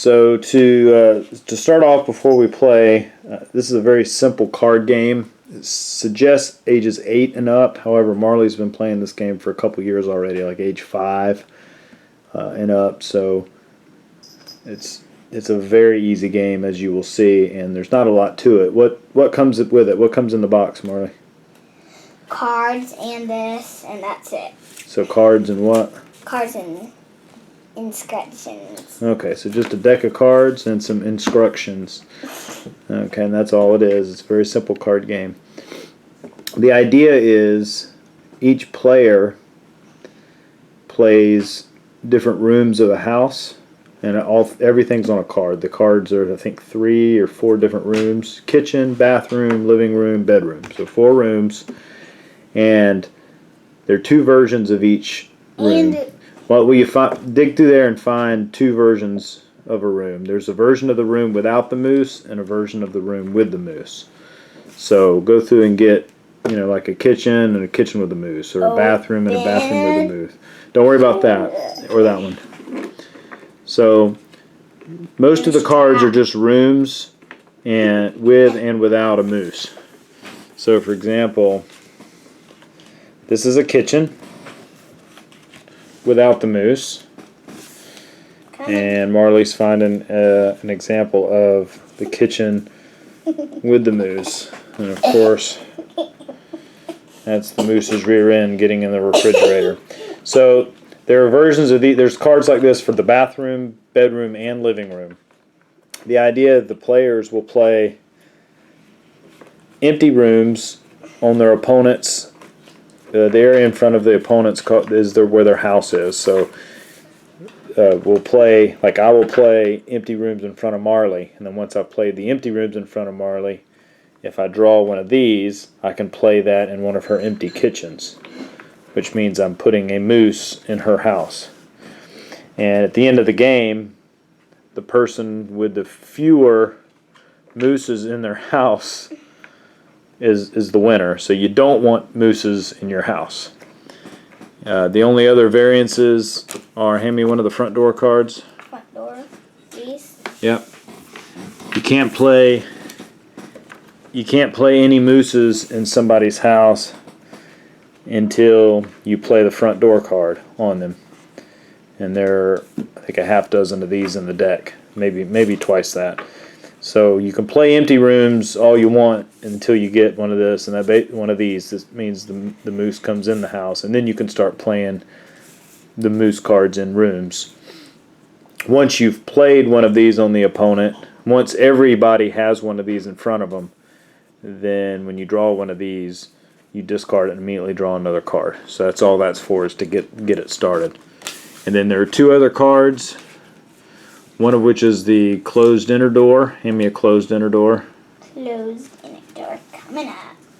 So to start off, before we play, this is a very simple card game. It suggests ages 8 and up. However, Marley's been playing this game for a couple years already, like age 5 and up. So it's a very easy game, as you will see, and there's not a lot to it. What comes with it? What comes in the box, Marley? Cards and this, and that's it. So cards and what? Cards and instructions. Okay, so just a deck of cards and some instructions. Okay, and that's all it is. It's a very simple card game. The idea is each player plays different rooms of a house, and everything's on a card. The cards are, I think, 3 or 4 different rooms: kitchen, bathroom, living room, bedroom. So 4 rooms, and there are 2 versions of each room. Well, you dig through there and find 2 versions of a room. There's a version of the room without the moose and a version of the room with the moose. So go through and get, like a kitchen and a kitchen with a moose, or a bathroom and a bathroom with a moose. Don't worry about that, or that one. So most of the cards are just rooms and with and without a moose. So for example, this is a kitchen without the moose, and Marley's finding an example of the kitchen with the moose, and of course that's the moose's rear end getting in the refrigerator. So there are versions of there's cards like this for the bathroom, bedroom, and living room. The idea is the players will play empty rooms on their opponent's. The area in front of the opponent's is where their house is. So we'll play, like I will play empty rooms in front of Marley, and then once I've played the empty rooms in front of Marley, if I draw one of these, I can play that in one of her empty kitchens, which means I'm putting a moose in her house. And at the end of the game, the person with the fewer mooses in their house is the winner. So you don't want mooses in your house. The only other variances are, hand me one of the front door cards. Front door, these. Yep. You can't play any mooses in somebody's house until you play the front door card on them. And there are, I think, a half dozen of these in the deck, maybe twice that. So you can play empty rooms all you want until you get one of this and one of these. This means the moose comes in the house, and then you can start playing the moose cards in rooms. Once you've played one of these on the opponent, once everybody has one of these in front of them, then when you draw one of these, you discard it and immediately draw another card. So that's all that's for, is to get it started. And then there are 2 other cards. One of which is the closed inner door. Hand me a closed inner door. Closed inner door coming up.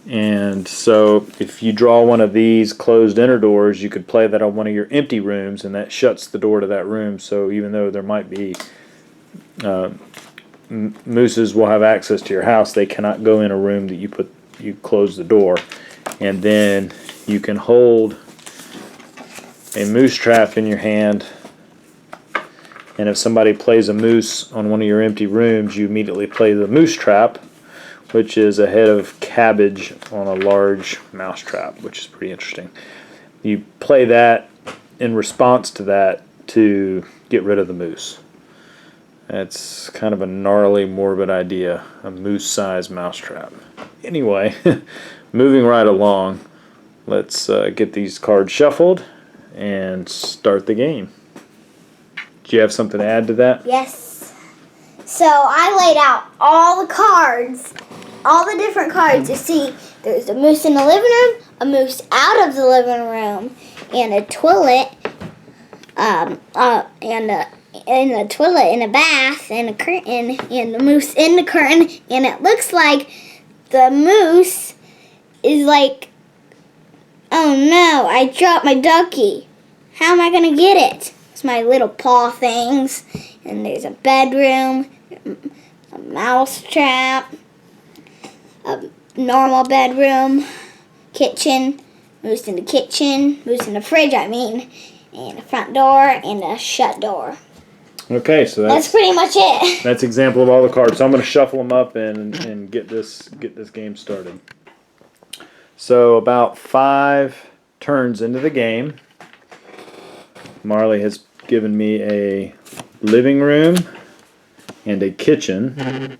And so if you draw one of these closed inner doors, you could play that on one of your empty rooms, and that shuts the door to that room. So even though there might be mooses will have access to your house, they cannot go in a room that you close the door. And then you can hold a moose trap in your hand. And if somebody plays a moose on one of your empty rooms, you immediately play the moose trap, which is a head of cabbage on a large mouse trap, which is pretty interesting. You play that in response to that to get rid of the moose. That's kind of a gnarly, morbid idea, a moose-sized mouse trap. Anyway, moving right along, let's get these cards shuffled and start the game. Do you have something to add to that? Yes. So I laid out all the cards, all the different cards. You see, there's a moose in the living room, a moose out of the living room, and a toilet, and a toilet and a bath and a curtain, and the moose in the curtain. And it looks like the moose is like, oh no, I dropped my ducky. How am I gonna get it? My little paw things, and there's a bedroom, a mouse trap, a normal bedroom, kitchen, moose in the kitchen, moose in the fridge, and a front door and a shut door. Okay, so That's pretty much it. that's example of all the cards. So I'm going to shuffle them up and get this game started. So about 5 turns into the game, Marley has given me a living room and a kitchen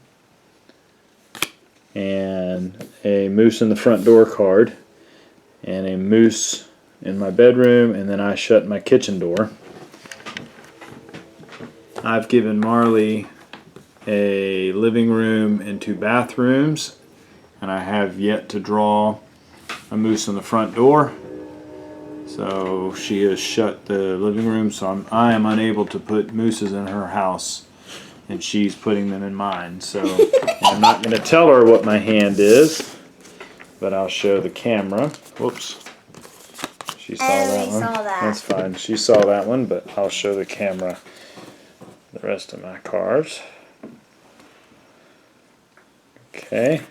and a moose in the front door card and a moose in my bedroom, and then I shut my kitchen door. I've given Marley a living room and 2 bathrooms, and I have yet to draw a moose in the front door. So she has shut the living room, so I am unable to put mooses in her house, and she's putting them in mine. So I'm not going to tell her what my hand is, but I'll show the camera. Whoops. She saw that one. Saw that. That's fine. She saw that one, but I'll show the camera the rest of my cards. Okay.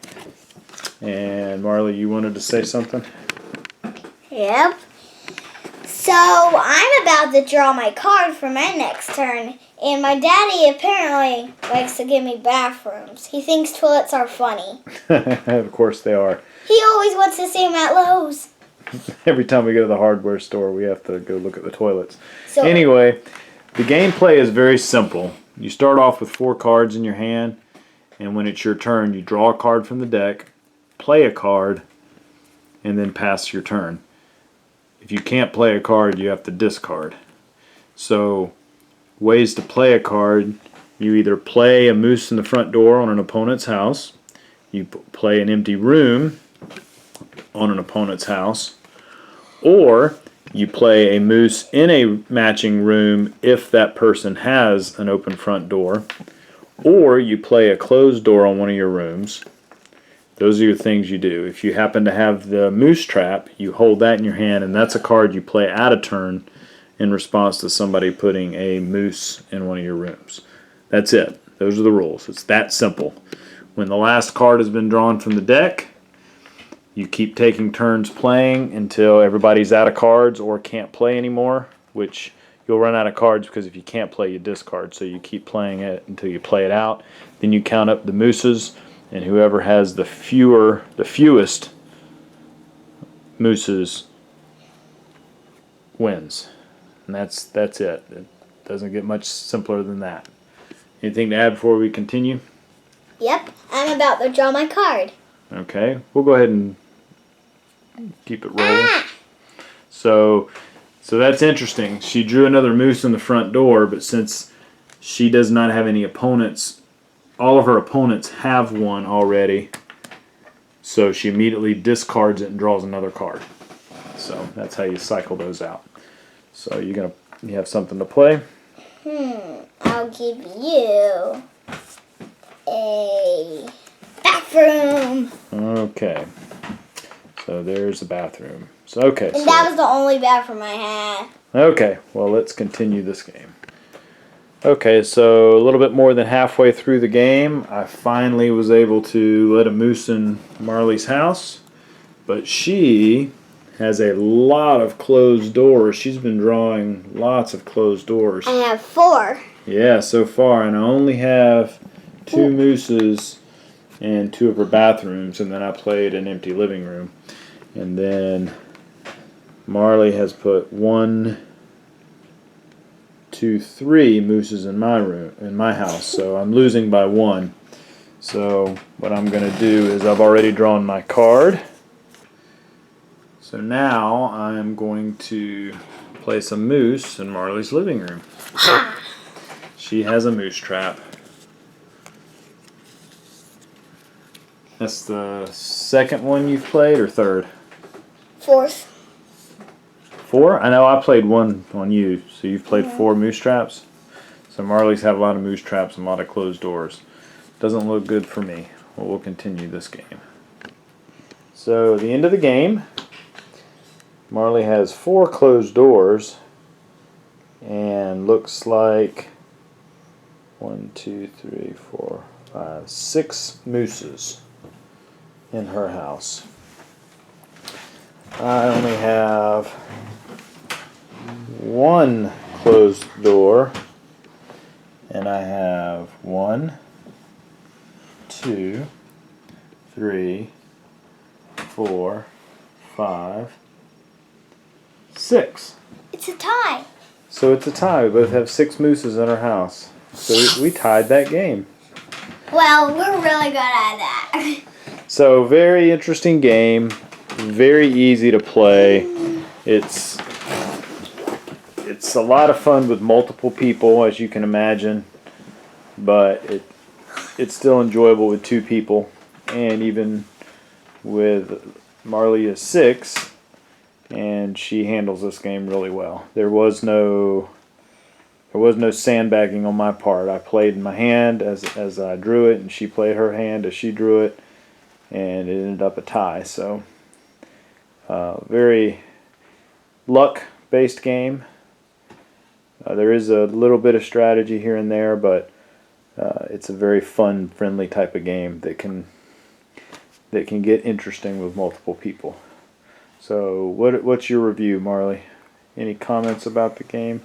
And Marley, you wanted to say something? Yep. So I'm about to draw my card for my next turn, and my daddy apparently likes to give me bathrooms. He thinks toilets are funny. Of course they are. He always wants to see them at Lowe's. Every time we go to the hardware store, we have to go look at the toilets. So Anyway, the gameplay is very simple. You start off with 4 cards in your hand, and when it's your turn, you draw a card from the deck, play a card, and then pass your turn. If you can't play a card, you have to discard. So, ways to play a card: you either play a moose in the front door on an opponent's house, you play an empty room on an opponent's house, or you play a moose in a matching room if that person has an open front door, or you play a closed door on one of your rooms. Those are your things you do. If you happen to have the moose trap, you hold that in your hand, and that's a card you play out of turn in response to somebody putting a moose in one of your rooms. That's it. Those are the rules. It's that simple. When the last card has been drawn from the deck, you keep taking turns playing until everybody's out of cards or can't play anymore, which you'll run out of cards because if you can't play, you discard. So you keep playing it until you play it out. Then you count up the mooses, and whoever has the fewest mooses wins. And that's it. It doesn't get much simpler than that. Anything to add before we continue? yep, I'm about to draw my card. Okay, we'll go ahead and keep it rolling. So that's interesting. She drew another moose in the front door, but since she does not have any opponents, all of her opponents have one already, so she immediately discards it and draws another card. So that's how you cycle those out. So you have something to play? I'll give you a bathroom. Okay. So there's the bathroom. So okay. And that was the only bathroom I had. Okay, well, let's continue this game. Okay, so a little bit more than halfway through the game, I finally was able to let a moose in Marley's house, but she has a lot of closed doors. She's been drawing lots of closed doors. I have 4. Yeah, so far, and I only have 2 mooses and 2 of her bathrooms, and then I played an empty living room. And then Marley has put 1, 2, 3 mooses in my house, so I'm losing by 1. So what I'm going to do is I've already drawn my card. So now I'm going to place a moose in Marley's living room. She has a moose trap. That's the second one you've played, or third? 4th. 4? I know I played 1 on you, so you've played 4 moose traps. So Marley's have a lot of moose traps and a lot of closed doors. Doesn't look good for me. Well, we'll continue this game. So the end of the game, Marley has 4 closed doors and looks like 1, 2, 3, 4, 5, 6 mooses in her house. I only have 1 closed door And I have 1, 2, 3, 4, 5, 6. It's a tie. So it's a tie. We both have 6 mooses in our house. So we tied that game. Well, we're really good at that. So very interesting game. Very easy to play. It's a lot of fun with multiple people, as you can imagine. But it's still enjoyable with 2 people. And even with Marley is 6, and she handles this game really well. There was no sandbagging on my part. I played in my hand as I drew it, and she played her hand as she drew it, and it ended up a tie. So very luck-based game. There is a little bit of strategy here and there, but it's a very fun, friendly type of game that can get interesting with multiple people. So what's your review, Marley? Any comments about the game?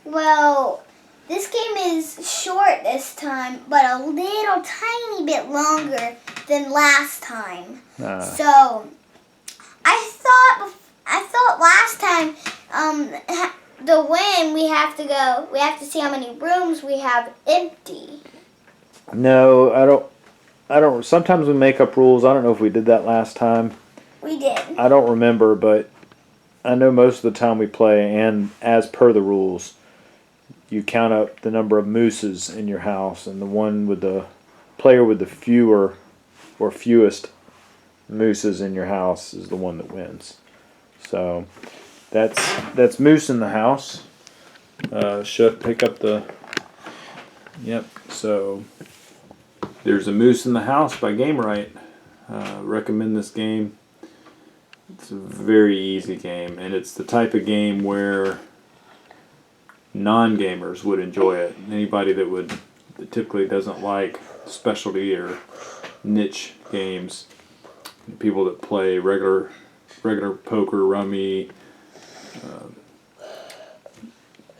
Well, this game is short this time, but a little tiny bit longer than last time. So I thought last time to win we have to see how many rooms we have empty. No, I don't. Sometimes we make up rules. I don't know if we did that last time. We did. I don't remember, but I know most of the time we play, and as per the rules, you count up the number of mooses in your house, and the player with the fewer or fewest mooses in your house is the one that wins. So that's moose in the house. Should pick up the. Yep. So there's a Moose in the House by Gamewright. Recommend this game. It's a very easy game, and it's the type of game where non-gamers would enjoy it. Anybody that typically doesn't like specialty or niche games, people that play regular poker, rummy,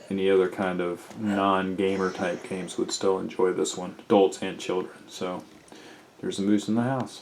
any other kind of non-gamer type games would still enjoy this one. Adults and children. So there's a Moose in the House.